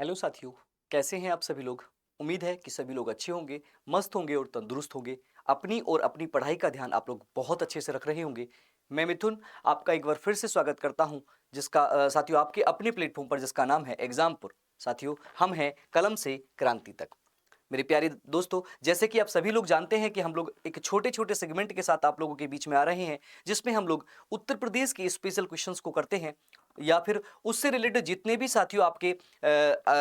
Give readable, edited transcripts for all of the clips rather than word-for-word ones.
Hello साथियों, कैसे हैं आप सभी लोग। उम्मीद है कि सभी लोग अच्छे होंगे, मस्त होंगे और तंदुरुस्त होंगे। अपनी और अपनी पढ़ाई का ध्यान आप लोग बहुत अच्छे से रख रहे होंगे। मैं मिथुन आपका एक बार फिर से स्वागत करता हूं, जिसका साथियों आपके अपने प्लेटफॉर्म पर, जिसका नाम है एग्जामपुर। साथियों, हम हैं कलम से क्रांति तक। मेरे प्यारे दोस्तों, जैसे कि आप सभी लोग जानते हैं कि हम लोग एक छोटे छोटे सेगमेंट के साथ आप लोगों के बीच में आ रहे हैं, जिसमें हम लोग उत्तर प्रदेश के स्पेशल क्वेश्चंस को करते हैं, या फिर उससे रिलेटेड जितने भी साथियों आपके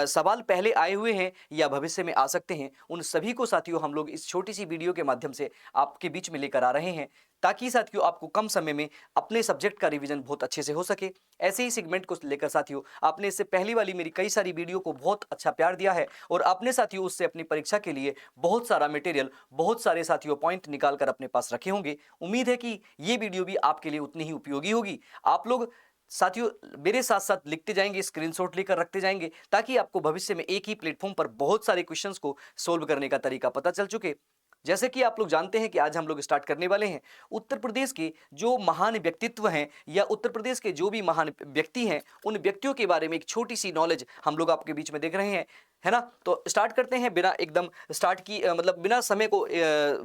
सवाल पहले आए हुए हैं या भविष्य में आ सकते हैं, उन सभी को साथियों हम लोग इस छोटी सी वीडियो के माध्यम से आपके बीच में लेकर आ रहे हैं, ताकि साथियों आपको कम समय में अपने सब्जेक्ट का रिवीजन बहुत अच्छे से हो सके। ऐसे ही सेगमेंट को लेकर साथियों आपने इससे पहली वाली मेरी कई सारी वीडियो को बहुत अच्छा प्यार दिया है, और आपने साथियों उससे अपनी परीक्षा के लिए बहुत सारा मटेरियल, बहुत सारे साथियों पॉइंट निकाल कर अपने पास रखे होंगे। उम्मीद है कि ये वीडियो भी आपके लिए उतनी ही उपयोगी होगी। आप लोग साथियों मेरे साथ साथ लिखते जाएंगे, स्क्रीनशॉट लेकर रखते जाएंगे, ताकि आपको भविष्य में एक ही प्लेटफॉर्म पर बहुत सारे क्वेश्चंस को सोल्व करने का तरीका पता चल चुके। जैसे कि आप लोग जानते हैं कि आज हम लोग स्टार्ट करने वाले हैं उत्तर प्रदेश के जो महान व्यक्तित्व हैं, या उत्तर प्रदेश के जो भी महान व्यक्ति हैं, उन व्यक्तियों के बारे में एक छोटी सी नॉलेज हम लोग आपके बीच में देख रहे हैं, है ना। तो स्टार्ट करते हैं बिना एकदम स्टार्ट की मतलब बिना समय को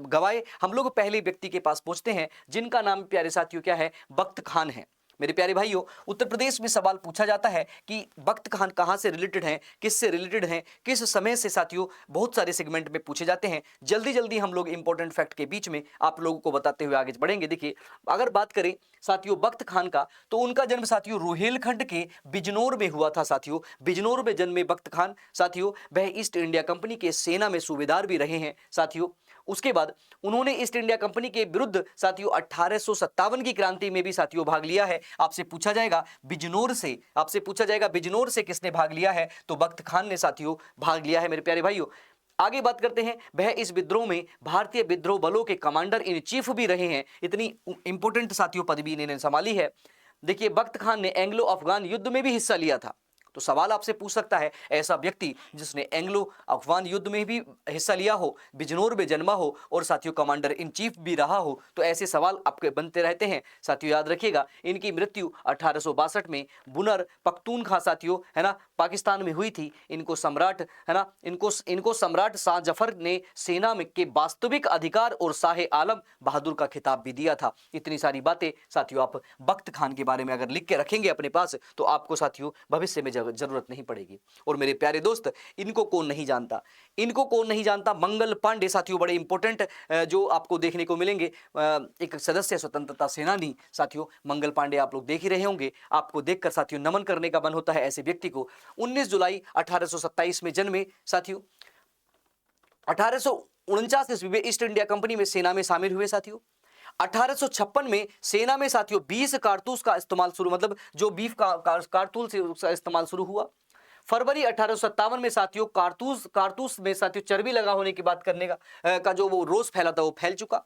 गवाए हम लोग पहले व्यक्ति के पास पहुंचते हैं, जिनका नाम प्यारे साथियों क्या है, बख्त खान है। मेरे प्यारे भाइयों, उत्तर प्रदेश में सवाल पूछा जाता है कि बख्त खान कहां से रिलेटेड हैं, किससे रिलेटेड हैं, किस समय से, साथियों बहुत सारे सेगमेंट में पूछे जाते हैं। जल्दी जल्दी हम लोग इंपॉर्टेंट फैक्ट के बीच में आप लोगों को बताते हुए आगे बढ़ेंगे। देखिए, अगर बात करें साथियों बख्त खान का, तो उनका जन्म साथियों रोहिलखंड के बिजनौर में हुआ था। साथियों बिजनौर में जन्मे बख्त खान, साथियों वह ईस्ट इंडिया कंपनी के सेना में सूबेदार भी रहे हैं। साथियों उसके बाद उन्होंने ईस्ट इंडिया कंपनी के विरुद्ध साथियों 1857 की क्रांति में भी साथियों भाग लिया है। आपसे पूछा जाएगा बिजनौर से, आपसे पूछा जाएगा बिजनौर से किसने भाग लिया है, तो बख्त खान ने साथियों भाग लिया है। मेरे प्यारे भाइयों, आगे बात करते हैं, वह इस विद्रोह में भारतीय विद्रोह बलों के कमांडर इन चीफ भी रहे हैं। इतनी इंपॉर्टेंट साथियों पदवी इन्होंने संभाली है। देखिए, बख्त खान ने एंग्लो अफगान युद्ध में भी हिस्सा लिया था। तो सवाल आपसे पूछ सकता है, ऐसा व्यक्ति जिसने एंग्लो अफगान युद्ध में भी हिस्सा लिया हो, बिजनौर में जन्मा हो, और साथियों कमांडर इन चीफ भी रहा हो, तो ऐसे सवाल आपके बनते रहते हैं। साथियों याद रखिएगा, इनकी मृत्यु 1862 में बुनर पख्तूनख्वा साथियों, है ना, पाकिस्तान में हुई थी। इनको सम्राट, है ना, इनको सम्राट शाह जफर ने सेना में के वास्तविक अधिकार और शाह आलम बहादुर का खिताब भी दिया था। इतनी सारी बातें साथियों आप बख्त खान के बारे में अगर लिख के रखेंगे अपने पास, तो आपको साथियों भविष्य में जरूरत नहीं पड़ेगी। और मेरे प्यारे दोस्त, इनको कौन नहीं जानता, इनको कौन नहीं जानता, मंगल पांडे साथियों बड़े इंपॉर्टेंट जो आपको देखने को मिलेंगे, एक सदस्य स्वतंत्रता सेनानी। साथियों मंगल पांडे आप लोग देख ही रहे होंगे, आपको देखकर साथियों नमन करने का मन होता है ऐसे व्यक्ति को। 19 जुलाई 1827 में जन्मे साथियों, 1849 ईस्वी में ईस्ट इंडिया कंपनी में सेना में शामिल हुए। साथियों 1856 में सेना में साथियों 20 कारतूस का इस्तेमाल शुरू, मतलब जो बीफ कारतूस से उसका इस्तेमाल शुरू हुआ। फरवरी 1857 में साथियों कारतूस में साथियों चर्बी लगा होने की बात करने का जो वो रोष फैला था, वो फैल चुका।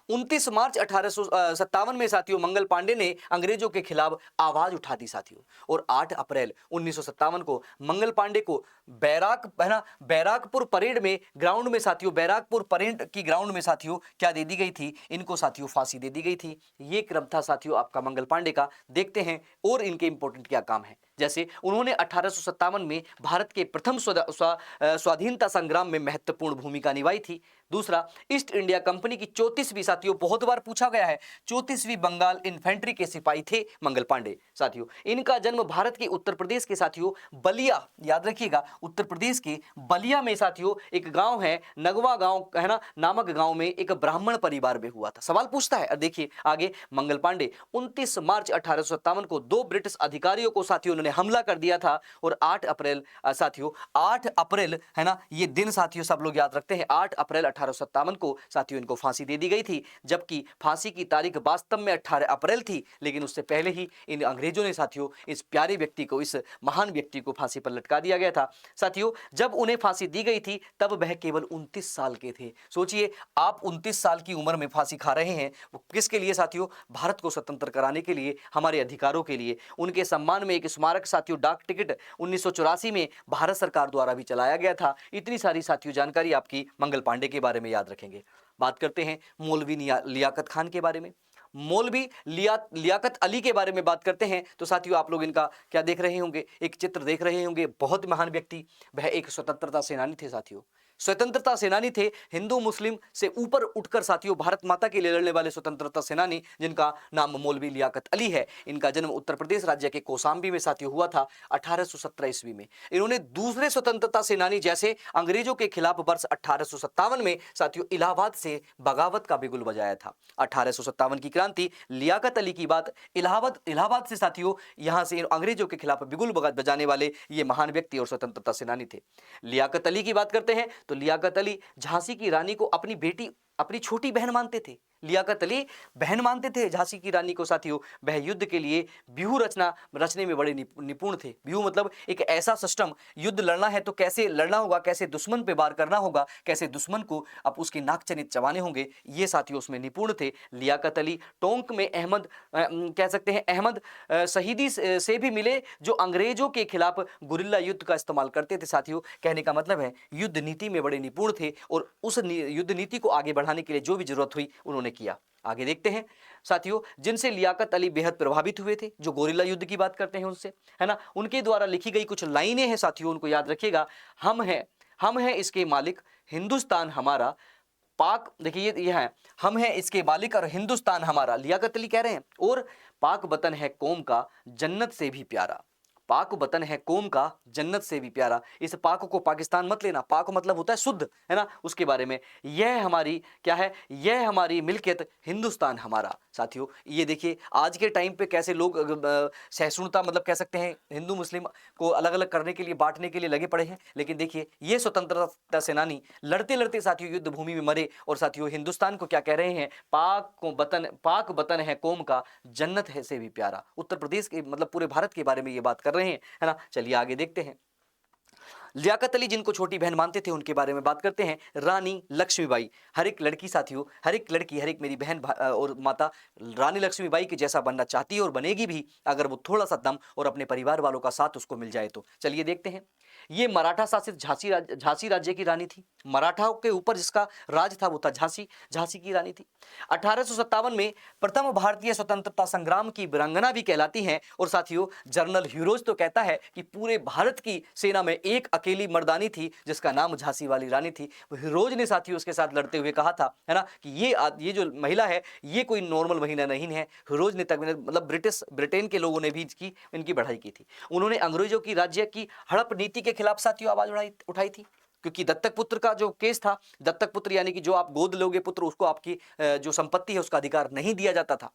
29 मार्च 1857 में साथियों मंगल पांडे ने अंग्रेजों के खिलाफ आवाज उठा दी। साथियों और 8 अप्रैल 1957 को मंगल पांडे को बैराकपुर परेड में ग्राउंड में साथियों, बैराकपुर परेड की ग्राउंड में साथियों क्या दे दी गई थी, इनको साथियों फांसी दे दी गई थी। ये क्रम था साथियों आपका मंगल पांडे का। देखते हैं और इनके इंपॉर्टेंट क्या काम है। जैसे उन्होंने 1857 में भारत के प्रथम स्वाधीनता संग्राम में महत्वपूर्ण भूमिका निभाई थी। दूसरा, ईस्ट इंडिया कंपनी की 34वीं, साथियों बहुत बार पूछा गया है, 34वीं बंगाल इन्फेंट्री के सिपाही थे मंगल पांडे। साथियों इनका जन्म भारत के उत्तर प्रदेश के साथियों बलिया, याद रखिएगा, उत्तर प्रदेश के बलिया में साथियों एक गांव है नगवा गांव, है ना, नामक गांव में एक ब्राह्मण परिवार में हुआ था। सवाल पूछता है, देखिए आगे मंगल पांडे 29 मार्च 1857 को 2 ब्रिटिश अधिकारियों को साथियों उन्होंने हमला कर दिया था। और 8 अप्रैल साथियों 8 अप्रैल, है ना, ये दिन साथियों सब लोग याद रखते हैं, 8 अप्रैल 1857 को साथियों इनको फांसी दे दी गई थी। जबकि फांसी की तारीख वास्तव में 18 अप्रैल थी, लेकिन उससे पहले ही इन अंग्रेजों ने साथियों इस प्यारे व्यक्ति को, इस महान व्यक्ति को फांसी पर लटका दिया गया था। साथियों जब उन्हें फांसी दी गई थी तब वह केवल 29 साल के थे। सोचिए आप 29 साल की उम्र में फांसी खा रहे हैं, वो किसके लिए साथियों, भारत को स्वतंत्र कराने के लिए, हमारे अधिकारों के लिए। उनके सम्मान में एक स्मारक साथियों डाक टिकट 1984 में भारत सरकार द्वारा भी चलाया गया था। इतनी सारी साथियों जानकारी आपकी मंगल पांडे के बारे में याद रखेंगे। बात करते हैं मौलवी लियाकत खान के बारे में। मौलवी लियाकत अली के बारे में बात करते हैं तो साथियों आप लोग इनका क्या देख रहे होंगे, एक चित्र देख रहे होंगे। बहुत महान व्यक्ति, वह एक स्वतंत्रता सेनानी थे साथियों, स्वतंत्रता सेनानी थे, हिंदू मुस्लिम से ऊपर उठकर साथियों भारत माता के लिए लड़ने वाले स्वतंत्रता सेनानी, जिनका नाम मौलवी लियाकत अली है। इनका जन्म उत्तर प्रदेश राज्य के कौशाम्बी में साथियों हुआ था 1817 ईस्वी में। इन्होंने दूसरे स्वतंत्रता सेनानी जैसे अंग्रेजों के खिलाफ वर्ष 1857 में साथियों इलाहाबाद से बगावत का बिगुल बजाया था। 1857 की क्रांति, लियाकत अली की बात, इलाहाबाद से साथियों यहां से अंग्रेजों के खिलाफ बिगुल बजाने वाले ये महान व्यक्ति और स्वतंत्रता सेनानी थे। लियाकत अली की बात करते हैं तो लियाकत अली झांसी की रानी को अपनी बेटी, अपनी छोटी बहन मानते थे। लियाकत अली बहन मानते थे झांसी की रानी को साथियों। वह युद्ध के लिए व्यूह रचने में बड़े निपुण थे। व्यूह मतलब एक ऐसा सिस्टम, युद्ध लड़ना है तो कैसे लड़ना होगा, कैसे दुश्मन पे वार करना होगा, कैसे दुश्मन को अब उसकी नाक चनित चबाने होंगे, ये साथियों उसमें निपुण थे। लियाकत अली टोंक में अहमद कह सकते हैं अहमद शहीदी से भी मिले, जो अंग्रेजों के खिलाफ गुरिल्ला युद्ध का इस्तेमाल करते थे साथियों। कहने का मतलब है युद्ध नीति में बड़े निपुण थे और उस युद्ध नीति को आगे बढ़ाने के लिए जो भी जरूरत हुई उन्होंने किया। आगे देखते हैं साथियों, जिनसे लियाकत अली बेहद प्रभावित हुए थे, जो गोरिल्ला युद्ध की बात करते हैं उनसे, है ना, उनके द्वारा लिखी गई कुछ लाइनें हैं साथियों, उनको याद रखिएगा। हम हैं इसके मालिक, हिंदुस्तान हमारा, पाक, देखिए ये है, हम हैं इसके मालिक और हिंदुस्तान हमारा, लियाकत अली कह रहे हैं, और पाक वतन है कौम का जन्नत से भी प्यारा। पाक वतन है कौम का जन्नत से भी प्यारा। इस पाक को पाकिस्तान मत लेना, पाक मतलब होता है शुद्ध, है ना, उसके बारे में। यह हमारी क्या है, यह हमारी मिल्कियत, हिंदुस्तान हमारा। साथियों ये देखिए आज के टाइम पे कैसे लोग सहिष्णुता मतलब कह सकते हैं हिंदू मुस्लिम को अलग अलग करने के लिए, बांटने के लिए लगे पड़े हैं। लेकिन देखिए ये स्वतंत्रता सेनानी लड़ते लड़ते साथियों युद्ध भूमि में मरे, और साथियों हिंदुस्तान को क्या कह रहे हैं, पाक वतन है कौम का जन्नत है से भी प्यारा। उत्तर प्रदेश के मतलब पूरे भारत के बारे में ये बात कर रहे हैं, है ना। चलिए आगे देखते हैं। लियाकत अली जिनको छोटी बहन मानते थे उनके बारे में बात करते हैं। रानी लक्ष्मीबाई, हर एक लड़की साथियों, हर एक लड़की, हर एक मेरी बहन और माता रानी लक्ष्मीबाई के जैसा बनना चाहती है और बनेगी भी, अगर वो थोड़ा सा दम और अपने परिवार वालों का साथ उसको मिल जाए तो। चलिए देखते हैं। ये मराठा शासित झांसी राज्य की रानी थी। मराठाओं के ऊपर जिसका राज था वो था झांसी की रानी थी। 1857 में प्रथम भारतीय स्वतंत्रता संग्राम की वीरांगना भी कहलाती हैं। और साथियों जनरल हीरोज तो कहता है कि पूरे भारत की सेना में एक अकेली मर्दानी थी जिसका नाम झांसी वाली रानी थी। हीरोज ने साथियों उसके साथ लड़ते हुए कहा था, है ना, कि ये जो महिला है ये कोई नॉर्मल महिला नहीं है। हीरोज ने तक मतलब ब्रिटेन के लोगों ने भी इनकी बढ़ाई की थी। उन्होंने अंग्रेजों की राज्य की हड़प नीति के खिलाफ साथियों आवाज उठाई थी, क्योंकि दत्तक पुत्र का जो केस था, दत्तक पुत्र यानी कि जो आप गोद लोगे पुत्र, उसको आपकी जो संपत्ति है उसका अधिकार नहीं दिया जाता था।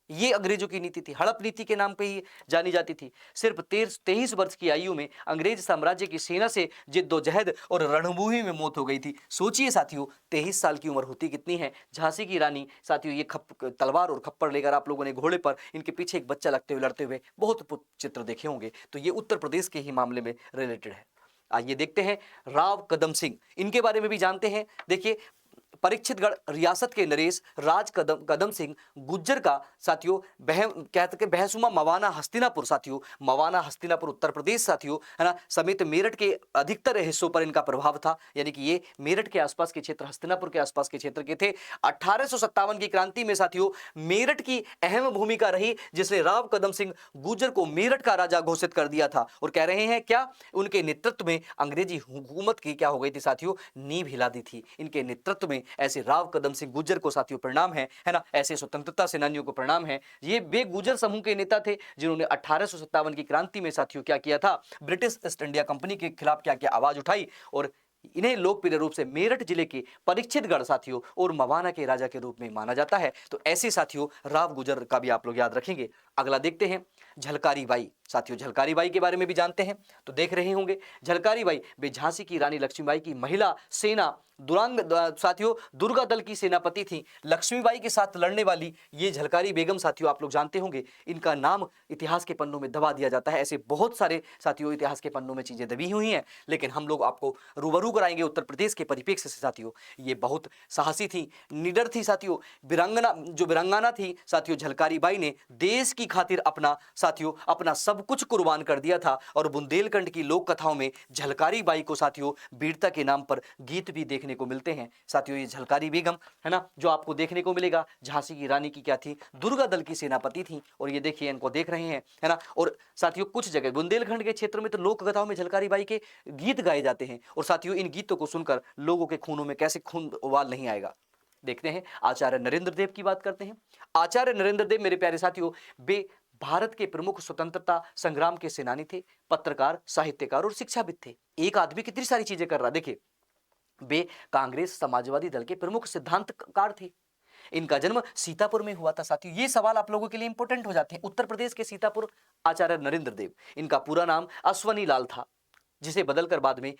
ये अंग्रेजों की नीति थी, हड़प नीति के नाम पे ही जानी जाती थी। सिर्फ 23 वर्ष की आयु में अंग्रेज साम्राज्य की सेना से जिद्दोजहद और रणभूमि में मौत हो गई थी। सोचिए साथियों 23 साल की उम्र होती कितनी है। झांसी की रानी साथियों, ये तलवार और खप्पर लेकर आप लोगों ने घोड़े पर इनके पीछे एक बच्चा लगते हुए लड़ते हुए बहुत चित्र देखे होंगे। तो ये उत्तर प्रदेश के ही मामले में रिलेटेड है। आइए देखते हैं राव कदम सिंह, इनके बारे में भी जानते हैं। देखिए परीक्षितगढ़ रियासत के नरेश राज कदम सिंह गुज्जर का साथियों बहसुमा मवाना हस्तिनापुर, साथियों मवाना हस्तिनापुर उत्तर प्रदेश साथियों, है ना, समेत मेरठ के अधिकतर हिस्सों पर इनका प्रभाव था। यानी कि ये मेरठ के आसपास के क्षेत्र, हस्तिनापुर के आसपास के क्षेत्र के थे। 1857 की क्रांति में साथियों मेरठ की अहम भूमिका रही, जिसने राव कदम सिंह गुज्जर को मेरठ का राजा घोषित कर दिया था। और कह रहे हैं क्या, उनके नेतृत्व में अंग्रेजी हुकूमत की क्या हो गई थी साथियों, नींव हिला दी थी। इनके नेतृत्व में ऐसे राव कदम सिंह गुज्जर को साथियों प्रणाम है ना, ऐसे स्वतंत्रता सेनानियों को प्रणाम है। ये वे गुज्जर समूह के नेता थे जिन्होंने 1857 की क्रांति में साथियों क्या किया था, ब्रिटिश ईस्ट इंडिया कंपनी के खिलाफ क्या क्या आवाज उठाई। और इन्हें लोकप्रिय रूप से मेरठ जिले के परीक्षितगढ़ साथियों और मवाना के राजा के रूप में माना जाता है। तो ऐसे साथियों राव गुज्जर का भी आप लोग याद रखेंगे। अगला देखते हैं झलकारी बाई, साथियों झलकारी बाई के बारे में भी जानते हैं। तो देख रहे होंगे झलकारी बाई वे झांसी की रानी लक्ष्मीबाई की महिला सेना साथियों दुर्गा दल की सेनापति थी। लक्ष्मीबाई के साथ लड़ने वाली ये झलकारी बेगम साथियों आप लोग जानते होंगे, इनका नाम इतिहास के पन्नों में दबा दिया जाता है। ऐसे बहुत सारे साथियों इतिहास के पन्नों में चीजें दबी हुई हैं, लेकिन हम लोग आपको रूबरू कराएंगे उत्तर प्रदेश के परिप्रेक्ष्य से। साथियों ये बहुत साहसी थी, निडर थी साथियों, वीरांगना थी साथियों। झलकारी बाई ने देश की खातिर अपना साथियों अपना सब कुछ कुर्बान कर दिया था। और बुंदेलखंड की लोक कथाओं में झलकारी बाई को साथियों वीरता के नाम पर गीत भी देखने को मिलते हैं। साथियों ये झलकारी बेगम है ना, जो आपको देखने को मिलेगा, झांसी की रानी की क्या थी, दुर्गा दल की सेनापति थी। और ये देखिए इनको देख रहे हैं है ना। और साथियों कुछ जगह बुंदेलखंड के क्षेत्र में तो लोक कथाओं में झलकारी बाई के गीत गाए जाते हैं। और साथियों इन गीतों को सुनकर लोगों के खूनों में कैसे खून उबाल नहीं आएगा। देखते हैं आचार्य नरेंद्र देव की बात करते हैं। आचार्य नरेंद्र देव मेरे प्यारे साथियों वे भारत के प्रमुख स्वतंत्रता संग्राम के सेनानी थे, पत्रकार, साहित्यकार और शिक्षाविद थे। एक आदमी कितनी सारी चीजें कर रहा, देखिए वे कांग्रेस समाजवादी दल के प्रमुख सिद्धांतकार थे। इनका जन्म सीतापुर में हुआ था। साथियों ये सवाल आप लोगों के लिए इंपॉर्टेंट हो जाते हैं। उत्तर प्रदेश के सीतापुर, आचार्य नरेंद्र देव। इनका पूरा नाम अश्वनी लाल था, जिसे बदलकर बाद में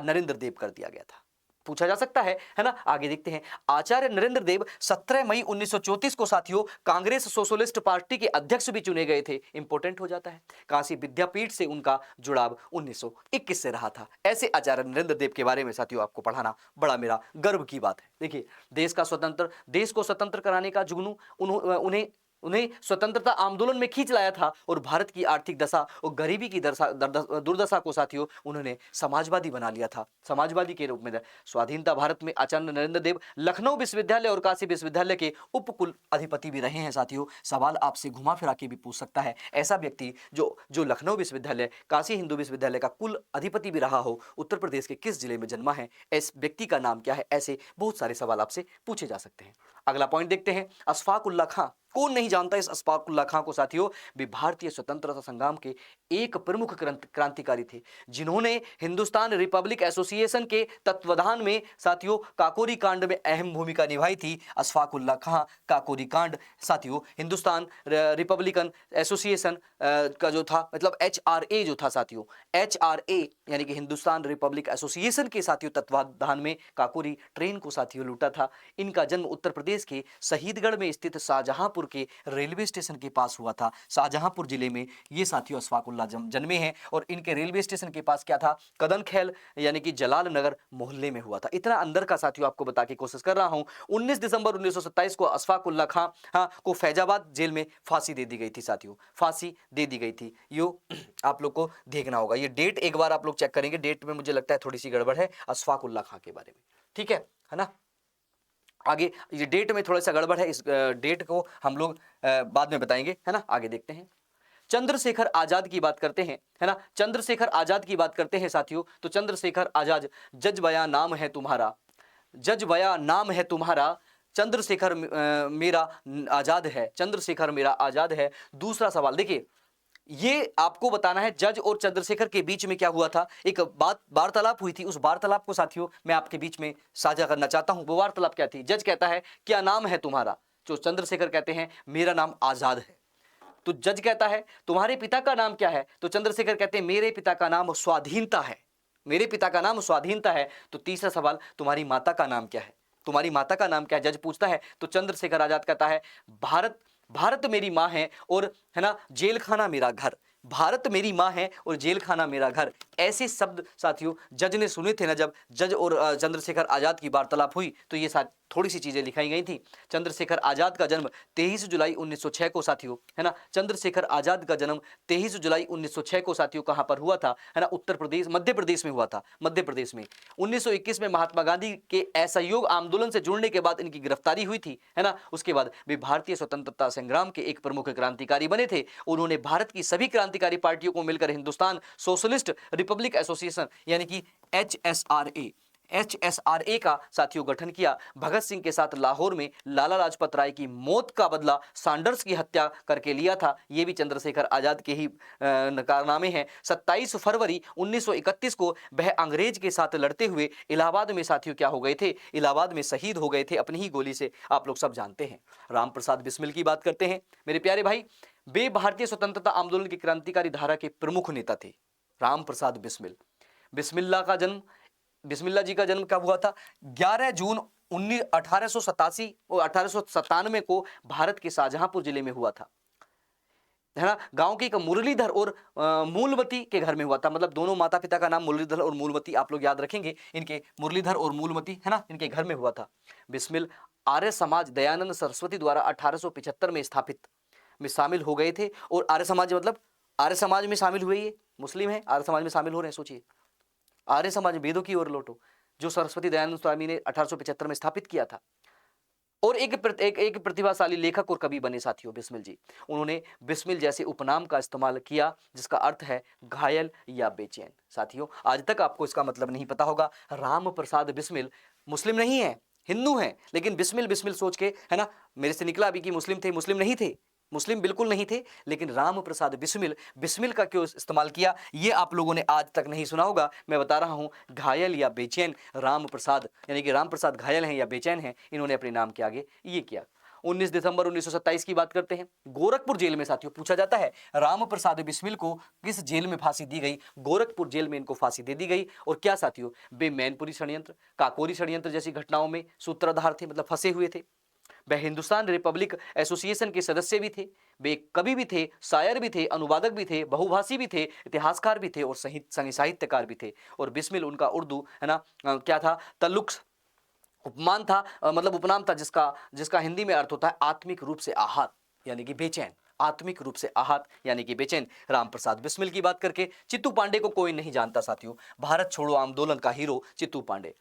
नरेंद्र देव कर दिया गया था। पूछा जा सकता है ना। आगे देखते हैं आचार्य नरेंद्र देव 17 मई 1934 को साथियों कांग्रेस सोशलिस्ट पार्टी के अध्यक्ष भी चुने गए थे। इंपॉर्टेंट हो जाता है। काशी विद्यापीठ से उनका जुड़ाव 1921 से रहा था। ऐसे आचार्य नरेंद्र देव के बारे में साथियों आपको पढ़ाना बड़ा मेरा गर्व की बात है। देखिए देश को स्वतंत्र कराने का जुगनू उन्हें स्वतंत्रता आंदोलन में खींच लाया था। और भारत की आर्थिक दशा और गरीबी की दुर्दशा को साथियों उन्होंने समाजवादी बना लिया था, समाजवादी के रूप में। स्वाधीनता भारत में आचार्य नरेंद्र देव लखनऊ विश्वविद्यालय और काशी विश्वविद्यालय के उपकुल अधिपति भी रहे हैं। साथियों सवाल आपसे घुमा फिरा के भी पूछ सकता है, ऐसा व्यक्ति जो लखनऊ विश्वविद्यालय, काशी हिंदू विश्वविद्यालय का कुल अधिपति भी रहा हो, उत्तर प्रदेश के किस जिले में जन्मा है, इस व्यक्ति का नाम क्या है? ऐसे बहुत सारे सवाल आपसे पूछे जा सकते हैं। अगला पॉइंट देखते हैं, अशफाक उल्लाह खां। कौन नहीं जानता इस अशफाक उल्लाह खां को साथियों? वे भारतीय स्वतंत्रता संग्राम के एक प्रमुख क्रांतिकारी थे, जिन्होंने हिंदुस्तान रिपब्लिक एसोसिएशन के तत्वाधान में साथियों काकोरी कांड में अहम भूमिका निभाई थी। अशफाक उल्लाह खां काकोरी कांड साथियों हिंदुस्तान रिपब्लिकन एसोसिएशन का जो था, मतलब HRA जो था साथियों, HRA यानी कि हिंदुस्तान रिपब्लिक एसोसिएशन के साथियों तत्वाधान में काकोरी ट्रेन को साथियों लूटा था। इनका जन्म उत्तर प्रदेश के शहीदगढ़ में स्थित शाहजहांपुर के रेलवे स्टेशन के पास हुआ था। शाहजहांपुर जिले में ये साथियों अशफाक उल्लाह जन्मे हैं। और इनके रेलवे स्टेशन के पास क्या था? कदन खैल यानी कि जलाल नगर मोहल्ले में हुआ था। इतना अंदर का साथियों आपको बता के कोशिश कर रहा हूं। 19 दिसंबर 1927 को अशफाक उल्लाह खां को फैजाबाद जेल में फांसी दे दी गई थी साथियों, फांसी दे दी गई थी। यो आप लोग को देखना होगा, ये डेट एक बार आप लोग चेक करेंगे, डेट में मुझे लगता है थोड़ी सी गड़बड़ है अशफाक उल्लाह खां के बारे में, ठीक है ना। आगे ये डेट में थोड़ा सा गड़बड़ है, इस डेट को हम लोग बाद में बताएंगे, है ना। आगे देखते हैं, चंद्रशेखर आजाद की बात करते हैं, है ना। चंद्रशेखर आजाद की बात करते हैं साथियों, तो चंद्रशेखर आजाद, जज बया नाम है तुम्हारा, जज बया नाम है तुम्हारा, चंद्रशेखर मेरा आजाद है, चंद्रशेखर मेरा आजाद है। दूसरा सवाल देखिए, ये आपको बताना है जज और चंद्रशेखर के बीच में क्या हुआ था। एक बात वार्तालाप हुई थी, उस वार्तालाप को साथियों मैं आपके बीच में साझा करना चाहता हूं। वो वार्तालाप क्या थी? जज कहता है क्या नाम है तुम्हारा, जो चंद्रशेखर कहते हैं मेरा नाम आजाद है। तो जज कहता है तुम्हारे पिता का नाम क्या है? तो चंद्रशेखर कहते हैं मेरे पिता का नाम स्वाधीनता है, मेरे पिता का नाम स्वाधीनता है। तो तीसरा सवाल, तुम्हारी माता का नाम क्या है? तुम्हारी माता का नाम क्या है? जज पूछता है। तो चंद्रशेखर आजाद कहता है भारत, भारत मेरी माँ है और, है ना, जेल खाना मेरा घर, भारत मेरी माँ है और जेल खाना मेरा घर। ऐसे शब्द साथियों जज ने सुने थे ना, जब जज और चंद्रशेखर आजाद की वार्तालाप हुई, तो ये थोड़ी सी चीजें लिखाई गई थी। चंद्रशेखर आजाद का जन्म 23 जुलाई 1906 को साथियों, है ना, चंद्रशेखर आजाद का जन्म 23 जुलाई 1906 को साथियों कहां पर हुआ था? है ना, उत्तर प्रदेश, मध्य प्रदेश में हुआ था, मध्य प्रदेश में। 1921 में महात्मा गांधी के असहयोग आंदोलन से जुड़ने के बाद इनकी गिरफ्तारी हुई थी, है ना। उसके बाद वे भारतीय स्वतंत्रता संग्राम के एक प्रमुख क्रांतिकारी बने थे। उन्होंने भारत की सभी क्रांतिकारी पार्टियों को मिलकर हिंदुस्तान सोशलिस्ट रिपब्लिक एसोसिएशन यानी कि HSRA का साथियों गठन किया। भगत सिंह के साथ लाहौर में लाला लाजपत राय की मौत का बदला सैंडर्स की हत्या करके लिया था। ये भी चंद्रशेखर आजाद के ही कारनामे हैं। 27 फरवरी 1931 को वह अंग्रेज के साथ लड़ते हुए इलाहाबाद में साथियों क्या हो गए थे? इलाहाबाद में शहीद हो गए थे अपनी ही गोली से, आप लोग सब जानते हैं। राम प्रसाद बिस्मिल की बात करते हैं मेरे प्यारे भाई, वे भारतीय स्वतंत्रता आंदोलन की क्रांतिकारी धारा के प्रमुख नेता थे। राम प्रसाद बिस्मिल, बिस्मिल्लाह जी का जन्म कब हुआ था? 11 जून 1887 और 1897 को भारत के शाहजहांपुर जिले में हुआ था, है ना। गांव के एक मुरलीधर और मूलमती के घर में हुआ था। मतलब दोनों माता पिता का नाम मुरलीधर और मूलमती, आप लोग याद रखेंगे इनके, मुरलीधर और मूलमती, है ना, इनके घर में हुआ था। बिस्मिल आर्य समाज दयानंद सरस्वती द्वारा 1875 में स्थापित में शामिल हो गए थे। और आर्य समाज मतलब आर्य समाज में शामिल हुए, ये मुस्लिम है आर्य समाज में शामिल हो रहे हैं। सोचिए, आर्य समाज, वेदों की ओर लौटो, जो सरस्वती दयानंद स्वामी ने 1875 में स्थापित किया था। और एक प्रतिभाशाली लेखक और कवि बने साथियों बिस्मिल जी। उन्होंने बिस्मिल जैसे उपनाम का इस्तेमाल किया जिसका अर्थ है घायल या बेचैन। साथियों, आज तक आपको इसका मतलब नहीं पता होगा। राम प्रसाद बिस्मिल मुस्लिम नहीं है, हिंदू हैं, लेकिन बिस्मिल बिस्मिल सोच के, है ना, मेरे से निकला अभी कि मुस्लिम थे, मुस्लिम नहीं थे, मुस्लिम बिल्कुल नहीं थे। लेकिन राम प्रसाद बिस्मिल, बिस्मिल का क्यों इस्तेमाल किया ये आप लोगों ने आज तक नहीं सुना होगा। मैं बता रहा हूं, घायल या बेचैन, राम प्रसाद, यानी कि राम प्रसाद घायल हैं या बेचैन हैं, इन्होंने अपने नाम के आगे ये किया। 19 दिसंबर 1927 की बात करते हैं। गोरखपुर जेल में साथियों पूछा जाता है, राम प्रसाद बिस्मिल को किस जेल में फांसी दी गई? गोरखपुर जेल में इनको फांसी दे दी गई। और क्या साथियों, वे मैनपुरी षड्यंत्र, काकोरी षड्यंत्र जैसी घटनाओं में सूत्रधार थे, मतलब फंसे हुए थे। वे हिंदुस्तान रिपब्लिक एसोसिएशन के सदस्य भी थे, वे कवि भी थे, शायर भी थे, अनुवादक भी थे, बहुभाषी भी थे, इतिहासकार भी थे और साहित्यकार भी थे। और बिस्मिल उनका उर्दू, है ना, क्या था, तल्लुक्स उपमान था, मतलब उपनाम था, जिसका जिसका हिंदी में अर्थ होता है आत्मिक रूप से आहत, यानी कि बेचैन। आत्मिक रूप से आहत यानी कि बेचैन। राम प्रसाद बिस्मिल की बात करके, चित्तू पांडे को कोई नहीं जानता साथियों, भारत छोड़ो आंदोलन का हीरो चित्तू पांडे।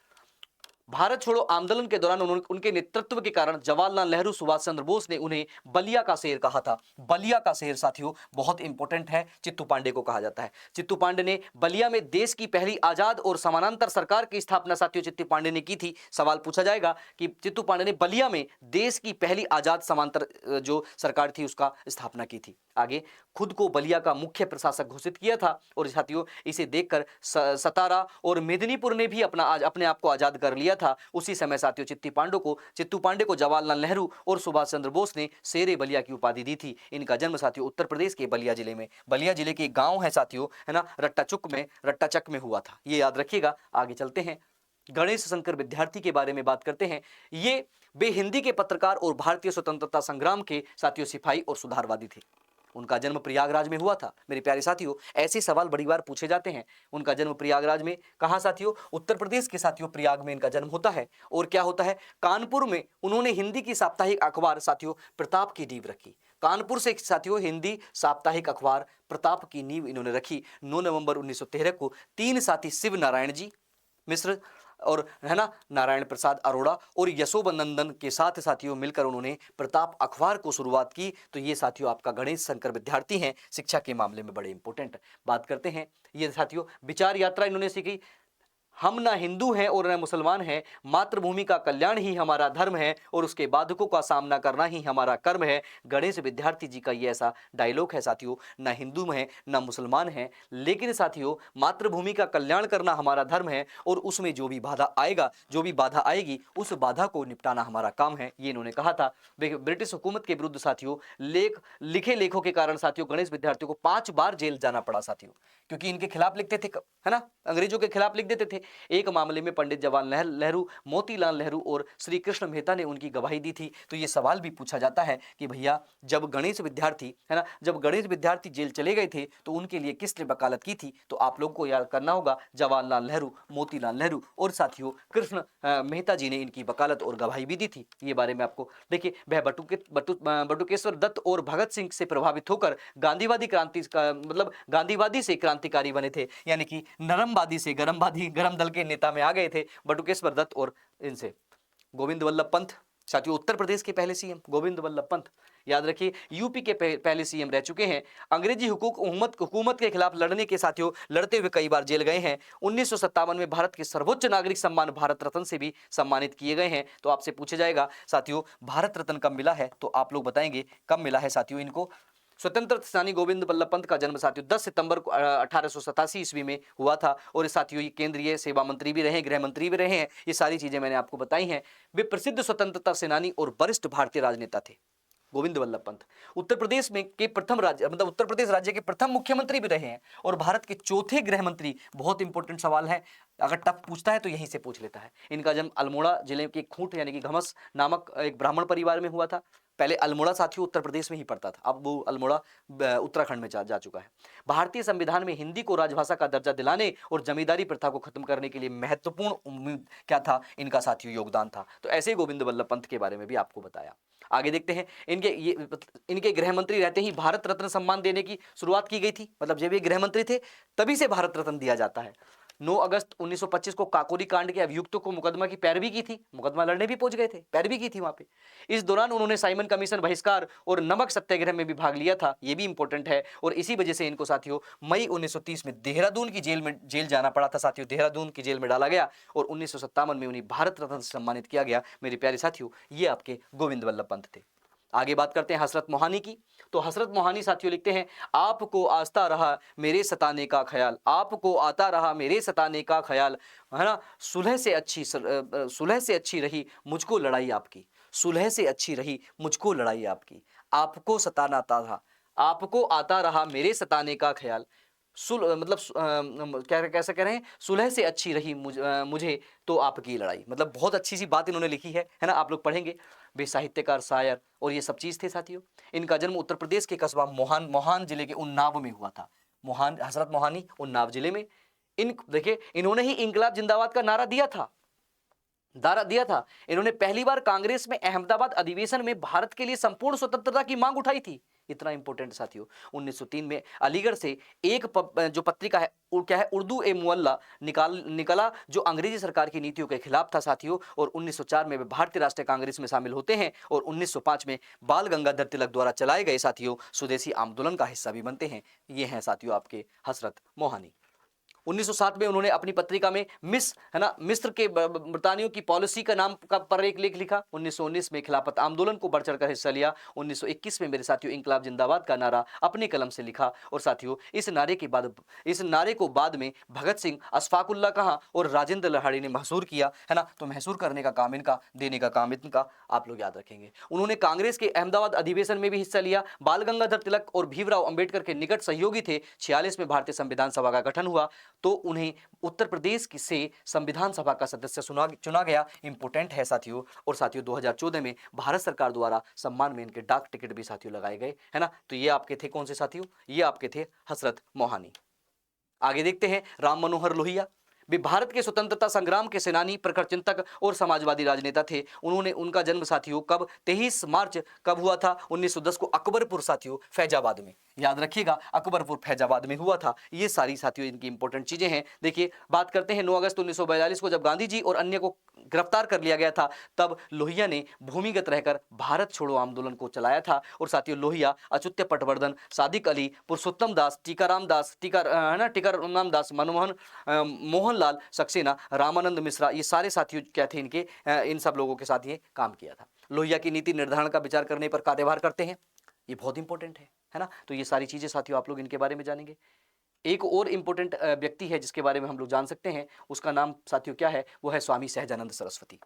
भारत छोड़ो आंदोलन के दौरान उनके नेतृत्व के कारण जवाहरलाल नेहरू, सुभाष चंद्र बोस ने उन्हें बलिया का शेर कहा था। बलिया का शेर साथियों बहुत इंपॉर्टेंट है, चित्तू पांडे को कहा जाता है। चित्तू पांडे ने बलिया में देश की पहली आजाद और समानांतर सरकार की स्थापना साथियों चित्तू पांडे ने की थी। सवाल पूछा जाएगा कि चित्तू पांडे ने बलिया में देश की पहली आजाद समांतर जो सरकार थी उसका स्थापना की थी। आगे, खुद को बलिया का मुख्य प्रशासक घोषित किया था। और साथियों इसे देखकर सतारा और मेदिनीपुर ने भी अपने आप को आजाद कर लिया था। उसी समय साथियों चित्तू पांडे को जवाहरलाल नेहरू और सुभाष चंद्र बोस ने शेरे बलिया की उपाधि दी थी। इनका जन्म साथियों उत्तर प्रदेश के बलिया जिले में, बलिया जिले के एक गांव है साथियों, है ना, रट्टाचक में हुआ था, ये याद रखिएगा। आगे चलते हैं, गणेश शंकर विद्यार्थी के बारे में बात करते हैं। ये वे हिंदी के पत्रकार और भारतीय स्वतंत्रता संग्राम के साथियों सिपाही और सुधारवादी थे। उनका जन्म प्रयागराज में हुआ था। मेरे प्यारे साथियों, ऐसे सवाल बड़ी बार पूछे जाते हैं। उनका जन्म प्रयागराज में, कहाँ साथियों, उत्तर प्रदेश के साथियों प्रयाग में इनका जन्म होता है। और क्या होता है, कानपुर में उन्होंने हिंदी की साप्ताहिक अखबार साथियों प्रताप की नींव रखी। कानपुर से साथियों हिंदी साप्ताहिक अखबार प्रताप की नींव इन्होंने रखी। 9 नवंबर 1913 को 3 साथी शिव नारायण जी मिश्र और, है ना, नारायण प्रसाद अरोड़ा और यशोबनंदन के साथ साथियों मिलकर उन्होंने प्रताप अखबार को शुरुआत की। तो ये साथियों आपका गणेश शंकर विद्यार्थी हैं, शिक्षा के मामले में बड़े इंपॉर्टेंट। बात करते हैं, ये साथियों विचार यात्रा इन्होंने सीखी। हम ना हिंदू हैं और न मुसलमान हैं, मातृभूमि का कल्याण ही हमारा धर्म है और उसके बाधकों का सामना करना ही हमारा कर्म है। गणेश विद्यार्थी जी का ये ऐसा डायलॉग है साथियों, ना हिंदू हैं ना मुसलमान हैं, लेकिन साथियों मातृभूमि का कल्याण करना हमारा धर्म है और उसमें जो भी बाधा आएगा, जो भी बाधा आएगी, उस बाधा को निपटाना हमारा काम है, ये इन्होंने कहा था। ब्रिटिश हुकूमत के विरुद्ध साथियों लिखे लेखों के कारण साथियों गणेश विद्यार्थियों को 5 बार जेल जाना पड़ा साथियों, क्योंकि इनके खिलाफ लिखते थे, है ना, अंग्रेजों के खिलाफ लिख देते थे। एक मामले में पंडित जवाहरलाल नेहरू, मोतीलाल नेहरू और श्री कृष्ण मेहता ने उनकी गवाही दी थी। तो ये सवाल भी पूछा जाता है कि भैया जब गणेश विद्यार्थी, है ना, जब गणेश विद्यार्थी जेल चले गए थे तो उनके लिए किसने वकालत की थी? तो आप लोगों को याद करना होगा, जवाहरलाल नेहरू, मोतीलाल नेहरू और साथियों कृष्ण मेहता जी ने इनकी वकालत और गवाही भी दी थी। ये बारे में आपको देखिए, वह बटुकेश्वर दत्त और भगत सिंह से प्रभावित होकर गांधीवादी क्रांति का मतलब गांधीवादी से क्रांतिकारी बने थे, यानी कि नरमवादी से गरम दल के नेता में आ गए थे बटुकेश्वर दत्त और इनसे। गोविंद वल्लभ पंत साथियों उत्तर प्रदेश के पहले सीएम गोविंद वल्लभ पंत, याद रखिए, यूपी के पहले सीएम रह चुके हैं। अंग्रेजी हुकूमत के खिलाफ लड़ते हुए कई बार जेल गए हैं। 1957 में भारत के सर्वोच्च नागरिक सम्मान भारत रत्न से भी सम्मानित किए गए हैं। तो आपसे पूछा जाएगा साथियों भारत रत्न कब मिला है, तो आप लोग बताएंगे कब मिला है साथियों इनको। स्वतंत्र सेनानी गोविंद वल्लभ पंत का जन्म साथियों 10 सितंबर 1887 ईस्वी में हुआ था। और साथियों ये केंद्रीय सेवा मंत्री भी रहे, गृह मंत्री भी रहे हैं। ये सारी चीजें मैंने आपको बताई हैं। वे प्रसिद्ध स्वतंत्रता सेनानी और वरिष्ठ भारतीय राजनेता थे गोविंद वल्लभ पंत। उत्तर प्रदेश में के प्रथम राज्य मतलब उत्तर प्रदेश राज्य के प्रथम मुख्यमंत्री भी रहे हैं और भारत के चौथे गृह मंत्री। बहुत इंपॉर्टेंट सवाल है, अगर टफ पूछता है तो यहीं से पूछ लेता है। इनका जन्म अल्मोड़ा जिले के खूंट यानी कि घमस नामक एक ब्राह्मण परिवार में हुआ था। पहले अल्मोड़ा साथियों उत्तर प्रदेश में ही पड़ता था, अब वो अल्मोड़ा उत्तराखंड में जा चुका है। भारतीय संविधान में हिंदी को राजभाषा का दर्जा दिलाने और जमींदारी प्रथा को खत्म करने के लिए महत्वपूर्ण क्या था इनका साथियों योगदान था। तो ऐसे ही गोविंद वल्लभ पंत के बारे में भी आपको बताया। आगे देखते हैं, इनके गृह मंत्री रहते ही भारत रत्न सम्मान देने की शुरुआत की गई थी। मतलब जब ये गृह मंत्री थे तभी से भारत रत्न दिया जाता है। 9 अगस्त 1925 को काकोरी कांड के अभियुक्तों को मुकदमा की पैरवी की थी, मुकदमा लड़ने भी पहुंच गए थे, पैरवी की थी वहां पे। इस दौरान उन्होंने साइमन कमीशन बहिष्कार और नमक सत्याग्रह में भी भाग लिया था, ये भी इंपॉर्टेंट है। और इसी वजह से इनको साथियों मई 1930 में देहरादून की जेल जाना पड़ा था साथियों, देहरादून की जेल में डाला गया और 1957 में उन्हें भारत रत्न से सम्मानित किया गया। मेरे प्यारे साथियों, ये आपके गोविंद वल्लभ पंत थे। आगे बात करते हैं हसरत मोहानी की। तो हसरत मोहानी साथियों लिखते हैं, आपको आता रहा मेरे सताने का ख्याल, आपको आता रहा मेरे सताने का ख्याल, है ना। सुलह से अच्छी रही मुझको लड़ाई आपकी, सुलह से अच्छी रही मुझको लड़ाई आपकी। आपको सताना था, आपको आता रहा मेरे सताने का ख्याल, मतलब क्या कैसे कह रहे हैं, सुलह से अच्छी रही मुझे तो आपकी लड़ाई। मतलब बहुत अच्छी सी बात इन्होंने लिखी है ना, आप लोग पढ़ेंगे। वे साहित्यकार, शायर और ये सब चीज़ थे साथियों। इनका जन्म उत्तर प्रदेश के कस्बा मोहान जिले के उन्नाव में हुआ था। हजरत मोहानी उन्नाव जिले में। देखिए, इन्होंने ही इंकलाब जिंदाबाद का नारा दिया था, इन्होंने पहली बार कांग्रेस में अहमदाबाद अधिवेशन में भारत के लिए संपूर्ण स्वतंत्रता की मांग उठाई थी। इतना इंपॉर्टेंट साथियों। 1903 में अलीगढ़ से एक जो पत्रिका है, क्या है, उर्दू ए मुअल्ला निकला, जो अंग्रेजी सरकार की नीतियों के खिलाफ था साथियों। और 1904 में वे भारतीय राष्ट्रीय कांग्रेस में शामिल होते हैं और 1905 में बाल गंगाधर तिलक द्वारा चलाए गए साथियों स्वदेशी आंदोलन का हिस्सा भी बनते हैं। ये हैं साथियों आपके हसरत मोहानी। 1907 में उन्होंने अपनी पत्रिका में मिस्र के बरतानियों की पॉलिसी का नाम पर एक लेख लिखा। 1919 में खिलाफत आंदोलन को बढ़ चढ़कर हिस्सा लिया। 1921 में मेरे साथियों इंकलाब जिंदाबाद का नारा अपनी कलम से लिखा। और साथियों इस नारे को बाद में भगत सिंह, अशफाकुल्ला खां और राजेंद्र लाहिड़ी ने महसूर किया, है ना। तो महसूर करने का काम इनका, देने का काम इनका, आप लोग याद रखेंगे। उन्होंने कांग्रेस के अहमदाबाद अधिवेशन में भी हिस्सा लिया। बाल गंगाधर तिलक और भीमराव अंबेडकर के निकट सहयोगी थे। 46 में भारतीय संविधान सभा का गठन हुआ तो उन्हें उत्तर प्रदेश से संविधान सभा का सदस्य चुना गया। इंपॉर्टेंट है साथियों। और साथियों 2014 में भारत सरकार द्वारा सम्मान में इनके डाक टिकट भी साथियों लगाए गए, है ना। तो ये आपके थे कौन से साथियों, ये आपके थे हसरत मोहानी। आगे देखते हैं राम मनोहर लोहिया। वे भारत के स्वतंत्रता संग्राम के सेनानी, प्रखर चिंतक और समाजवादी राजनेता थे। उनका जन्म साथियों कब, 23 मार्च कब हुआ था, 1910 को अकबरपुर साथियों फैजाबाद में, याद रखिएगा, अकबरपुर फैजाबाद में हुआ था। ये सारी साथियों इनकी इंपॉर्टेंट चीजें हैं। देखिए, बात करते हैं 9 अगस्त 1942 को जब गांधी जी और अन्य को गिरफ्तार कर लिया गया था, तब लोहिया ने भूमिगत रहकर भारत छोड़ो आंदोलन को चलाया था। और साथियों लोहिया, अच्युत पटवर्धन, सादिक अली, पुरुषोत्तम दास, टीकाराम दास, मोहनलाल सक्सेना, रामानंद मिश्रा, ये सारे साथियों क्या थे इनके, इन सब लोगों के साथ ये काम किया था। लोहिया की नीति निर्धारण का विचार करने पर कार्यभार करते हैं, ये बहुत इंपॉर्टेंट है ना। तो ये सारी चीजें साथियों आप लोग इनके बारे में जानेंगे। एक और इंपॉर्टेंट व्यक्ति है जिसके बारे में हम लोग जान सकते हैं, उसका नाम साथियों क्या है, वो है स्वामी सहजानंद सरस्वती।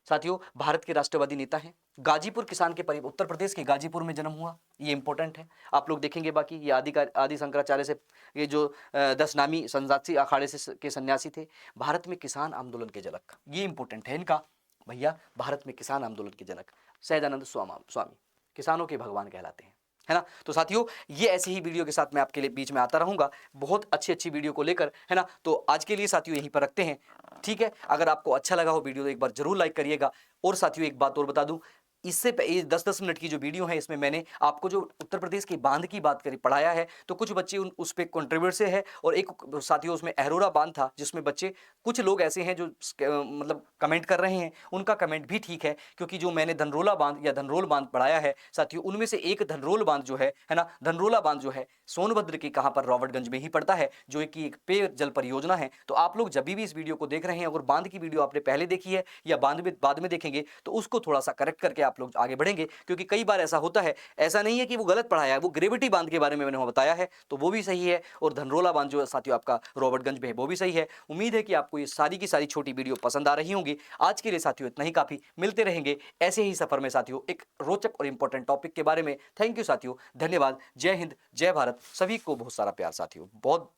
साथियों भारत के राष्ट्रवादी नेता हैं। गाजीपुर किसान के उत्तर प्रदेश के गाजीपुर में जन्म हुआ, ये इंपॉर्टेंट है, आप लोग देखेंगे। बाकी ये आदि शंकराचार्य से, ये जो 10 नामी सन्यासी अखाड़े से के सन्यासी थे। भारत में किसान आंदोलन के जनक, ये इंपॉर्टेंट है इनका भैया, भारत में किसान आंदोलन के जनक सहजानंद स्वामी, किसानों के भगवान कहलाते हैं, है ना। तो साथियों ये ऐसी ही वीडियो के साथ मैं आपके लिए बीच में आता रहूंगा, बहुत अच्छी वीडियो को लेकर, है ना। तो आज के लिए साथियों यहीं पर रखते हैं, ठीक है। अगर आपको अच्छा लगा हो वीडियो तो एक बार जरूर लाइक करिएगा। और साथियों एक बात और बता दूं, इससे 10-10 मिनट की जो वीडियो है, इसमें मैंने आपको जो उत्तर प्रदेश की बांध की बात करी, पढ़ाया है। तो कुछ बच्चे उस पर कॉन्ट्रीब्यूट से है, और एक साथियों उसमें अहरोरा बांध था, जिसमें बच्चे कुछ लोग ऐसे हैं जो मतलब कमेंट कर रहे हैं, उनका कमेंट भी ठीक है, क्योंकि जो मैंने धनरोला बांध या धनरोल बांध पढ़ाया है साथियों, उनमें से एक धनरोल बांध जो है ना, धनरोला बांध जो है सोनभद्र के कहाँ पर, रॉबर्टगंज में ही पड़ता है, जो एक पेयजल परियोजना है। तो आप लोग जब भी इस वीडियो को देख रहे हैं, अगर बांध की वीडियो आपने पहले देखी है या बाद में देखेंगे, तो उसको थोड़ा सा करेक्ट करके आप लोग आगे बढ़ेंगे, क्योंकि कई बार ऐसा होता है, ऐसा नहीं है कि वो गलत पढ़ाया है, वो ग्रेविटी बांध के बारे में मैंने बताया है, तो वो भी सही है। और धनरोला बांध जो साथियों आपका रॉबर्टगंज में है, वो भी सही है। उम्मीद है कि आपको ये सारी की सारी छोटी वीडियो पसंद आ रही होंगी। आज के लिए साथियों इतना ही काफी, मिलते रहेंगे ऐसे ही सफर में साथियों एक रोचक और इंपॉर्टेंट टॉपिक के बारे में। थैंक यू साथियों, धन्यवाद। जय हिंद, जय भारत, सभी को बहुत सारा प्यार साथियों, बहुत